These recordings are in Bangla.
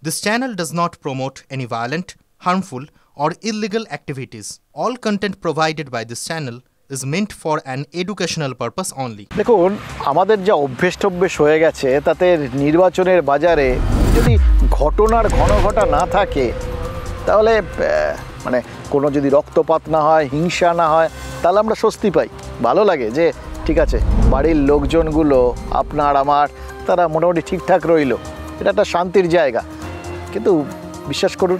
This channel does not promote any violent, harmful, or illegal activities. All content provided by this channel is meant for an educational purpose only. দেখুন আমাদের যা অভ্যেস হয়ে গেছে তাতে নির্বাচনের বাজারে যদি ঘটনার ঘনঘটা না থাকে তাহলে মানে কোনো যদি রক্তপাত না হয়, হিংসা না হয়, তাহলে আমরা স্বস্তি পাই, ভালো লাগে যে ঠিক আছে বাড়ির লোকজনগুলো আপনার আমার তারা মোটামুটি ঠিকঠাক রইল, এটা একটা শান্তির জায়গা। কিন্তু বিশ্বাস করুন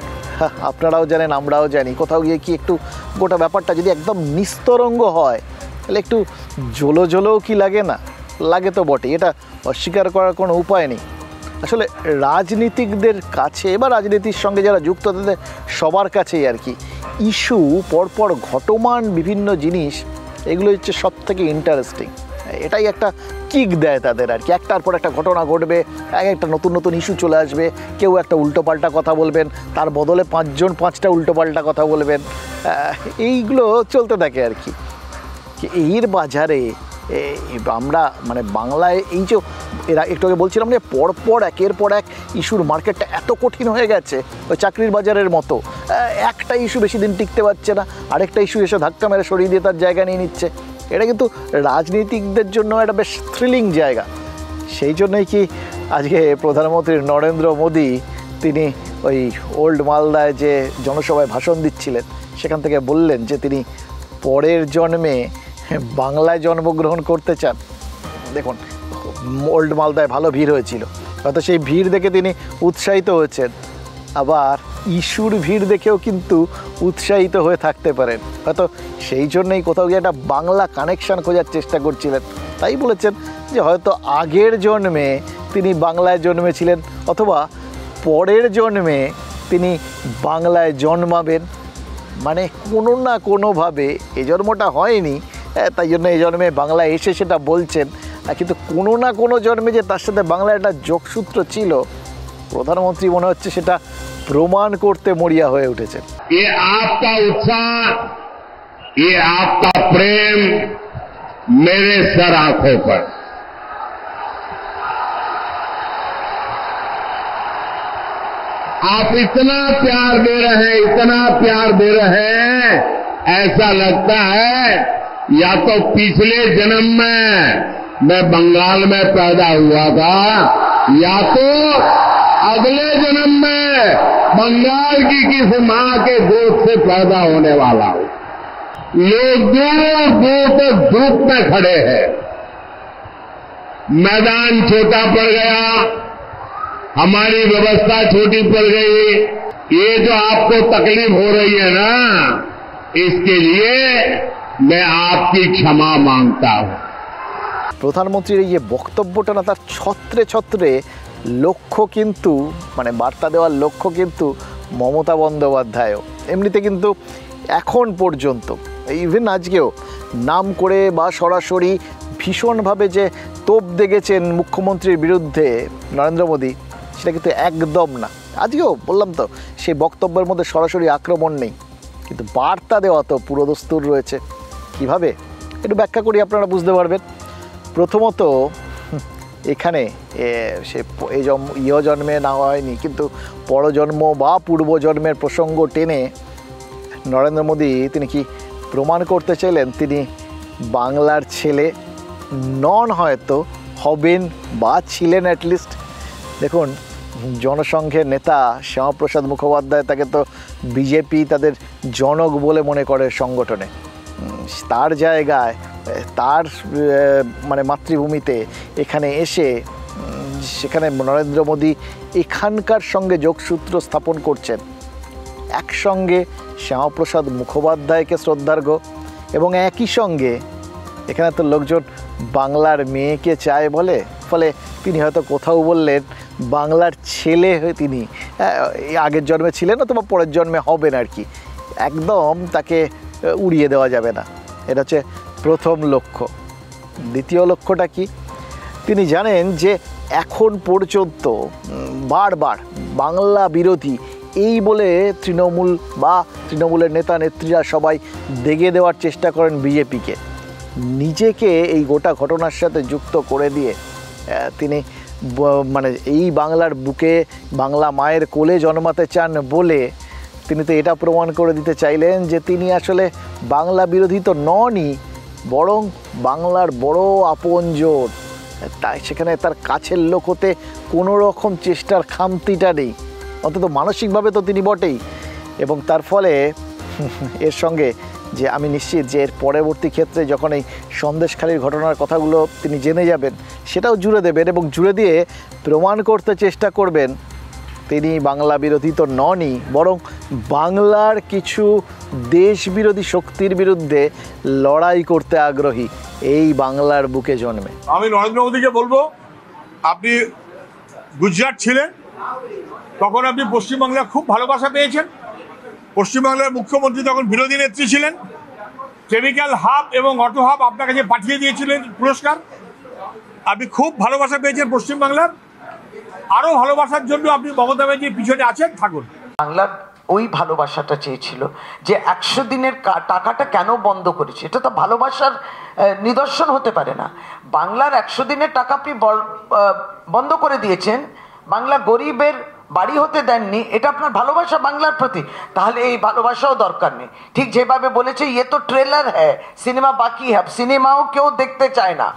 আপনারাও জানেন আমরাও জানি কোথাও গিয়ে কি একটু গোটা ব্যাপারটা যদি একদম নিস্তরঙ্গ হয় তাহলে একটু জ্বলো কি লাগে না, লাগে তো বটে, এটা অস্বীকার করার কোনো উপায় নেই। আসলে রাজনীতিকদের কাছে বা রাজনীতির সঙ্গে যারা যুক্ত তাদের সবার কাছেই আর কি ইস্যু পরপর ঘটমান বিভিন্ন জিনিস এগুলো হচ্ছে সব থেকে ইন্টারেস্টিং। এটাই একটা কিক দেয় তাদের আর কি, একটার পর একটা ঘটনা ঘটবে, একটা নতুন ইস্যু চলে আসবে, কেউ একটা উল্টোপাল্টা কথা বলবেন, তার বদলে পাঁচজন পাঁচটা উল্টোপাল্টা কথা বলবেন, এইগুলো চলতে থাকে আর কি। এর বাজারে আমরা মানে বাংলায় এই যে এরা একটু আগে বলছিলাম যে পরপর একের পর এক ইস্যুর মার্কেটটা এত কঠিন হয়ে গেছে ওই চাকরির বাজারের মতো, একটা ইস্যু বেশি দিন টিকতে পারছে না, আরেকটা ইস্যু এসে ধাক্কা মেরে সরিয়ে দিয়ে তার জায়গা নিয়ে নিচ্ছে। এটা কিন্তু রাজনীতিকদের জন্য একটা বেশ থ্রিলিং জায়গা। সেই জন্যই কি আজকে প্রধানমন্ত্রী নরেন্দ্র মোদী তিনি ওই ওল্ড মালদায় যে জনসভায় ভাষণ দিচ্ছিলেন সেখান থেকে বললেন যে তিনি পরের জন্মে বাংলায় জন্মগ্রহণ করতে চান। দেখুন ওল্ড মালদায় ভালো ভিড় হয়েছিল, হয়তো সেই ভিড় দেখে তিনি উৎসাহিত হয়েছেন, আবার ইস্যুর ভিড় দেখেও কিন্তু উৎসাহিত হয়ে থাকতে পারেন, হয়তো সেই জন্যই কোথাও গিয়ে একটা বাংলা কানেকশান খোঁজার চেষ্টা করছিলেন, তাই বলেছেন যে হয়তো আগের জন্মে তিনি বাংলায় জন্মেছিলেন অথবা পরের জন্মে তিনি বাংলায় জন্মাবেন, মানে কোনো না কোনোভাবে এই জন্মটা হয়নি তাই জন্য এই জন্মে বাংলায় এসে সেটা বলছেন, কিন্তু কোনো না কোনো জন্মে যে তার সাথে বাংলার একটা যোগসূত্র ছিল প্রধানমন্ত্রী মনে হচ্ছে সেটা প্রমাণ করতে মরিয়া হয়ে উঠেছেন। ये आपका उत्साह, ये आपका प्रेम मेरे सर आंखों पर, आप इतना प्यार दे रहे हैं, इतना प्यार दे रहे हैं, ऐसा लगता है या तो पिछले जन्म में मैं बंगाल में पैदा हुआ था या तो अगले जन्म में बंगाल की किसी मां के गोद से पैदा होने वाला हूं। लोग दूर दूर तक धूप में खड़े हैं, मैदान छोटा पड़ गया, हमारी व्यवस्था छोटी पड़ गई, ये जो आपको तकलीफ हो रही है ना, इसके लिए मैं आपकी क्षमा मांगता हूं। প্রধানমন্ত্রীর এই যে বক্তব্যটা না তার ছত্রে ছত্রে লক্ষ্য কিন্তু মানে বার্তা দেওয়ার লক্ষ্য কিন্তু মমতা বন্দ্যোপাধ্যায়ও এমনিতে কিন্তু এখন পর্যন্ত ইভেন আজকেও নাম করে বা সরাসরি ভীষণভাবে যে তোপ দেখেছেন মুখ্যমন্ত্রীর বিরুদ্ধে নরেন্দ্র মোদী সেটা কিন্তু একদম না। আজকেও বললাম তো সেই বক্তব্যের মধ্যে সরাসরি আক্রমণ নেই, কিন্তু বার্তা দেওয়া তো পুরোদস্তুর রয়েছে। কিভাবে একটু ব্যাখ্যা করি আপনারা বুঝতে পারবেন। প্রথমত এখানে সে এই জন্মে না হয়নি কিন্তু পরজন্ম বা পূর্বজন্মের প্রসঙ্গ টেনে নরেন্দ্র মোদী তিনি কি প্রমাণ করতে চাইলেন তিনি বাংলার ছেলে নন, হয়তো হবেন বা ছিলেন অ্যাটলিস্ট। দেখুন জনসংঘের নেতা শ্যামাপ্রসাদ মুখোপাধ্যায় তাকে তো বিজেপি তাদের জনক বলে মনে করে সংগঠনে, তার জায়গায় তার মানে মাতৃভূমিতে এখানে এসে সেখানে নরেন্দ্র মোদী এখানকার সঙ্গে যোগসূত্র স্থাপন করছেন, একসঙ্গে শ্যামাপ্রসাদ মুখোপাধ্যায়কে শ্রদ্ধার্ঘ এবং একই সঙ্গে এখানে তো লোকজন বাংলার মেয়েকে চায় বলে, ফলে তিনি হয়তো কোথাও বললেন বাংলার ছেলে হয়ে তিনি আগের জন্মে ছিলেন অথবা পরের জন্মে হবেন আর কি, একদম তাকে উড়িয়ে দেওয়া যাবে না। এটা হচ্ছে প্রথম লক্ষ্য। দ্বিতীয় লক্ষ্যটা কি, তিনি জানেন যে এখন পর্যন্ত বারবার বাংলা বিরোধী এই বলে তৃণমূল বা তৃণমূলের নেতা নেত্রীরা সবাই দেগে দেওয়ার চেষ্টা করেন বিজেপিকে, নিজেকে এই গোটা ঘটনার সাথে যুক্ত করে দিয়ে তিনি মানে এই বাংলার বুকে বাংলা মায়ের কোলে জন্মাতে চান বলে তিনি তো এটা প্রমাণ করে দিতে চাইলেন যে তিনি আসলে বাংলা বিরোধী তো ননই, বরং বাংলার বড় আপনজন। তাই সেখানে তার কাছের লোক হতে কোনো রকম চেষ্টার খামতিটা নেই, অন্তত মানসিকভাবে তো তিনি বটেই। এবং তার ফলে এর সঙ্গে যে আমি নিশ্চিত যে এর পরবর্তী ক্ষেত্রে যখন এই সন্দেশখালির ঘটনার কথাগুলো তিনি জেনে যাবেন সেটাও জুড়ে দেবেন এবং জুড়ে দিয়ে প্রমাণ করতে চেষ্টা করবেন তিনি বাংলা বিরোধী তো ননই, বরং বাংলার কিছু দেশ বিরোধী শক্তির বিরুদ্ধে লড়াই করতে আগ্রহী এই বাংলার বুকে জন্মে। আমি নরেন্দ্র মোদীকে বলবো, আপনি গুজরাট ছিলেন, তখন আপনি পশ্চিমবাংলা খুব ভালোবাসা পেয়েছেন। পশ্চিমবাংলার মুখ্যমন্ত্রী তখন বিরোধী নেত্রী ছিলেন। কেমিক্যাল হাব এবং অটো হাব আপনার কাছে পাঠিয়ে দিয়েছিলেন পুরস্কার। আপনি খুব ভালোবাসা পেয়েছেন পশ্চিমবাংলার। আরও ভালোবাসার জন্য আপনি মমতা ব্যানার্জির পিছনে আছেন, থাকুন। বাংলার ওই ভালোবাসাটা চেয়েছিল যে 100 দিনের টাকাটা কেন বন্ধ করেছে, এটা তো ভালোবাসার নিদর্শন হতে পারে না। বাংলার 100 দিনের টাকা আপনি বন্ধ করে দিয়েছেন, বাংলা গরিবের বাড়ি হতে দেননি, এটা আপনার ভালোবাসা বাংলার প্রতি। তাহলে এই ভালোবাসাও দরকার নেই। ঠিক যেভাবে বলেছে ইয়ে তো ট্রেলার হ্যাঁ, সিনেমা বাকি হ্যাঁ, সিনেমাও কেউ দেখতে চায় না।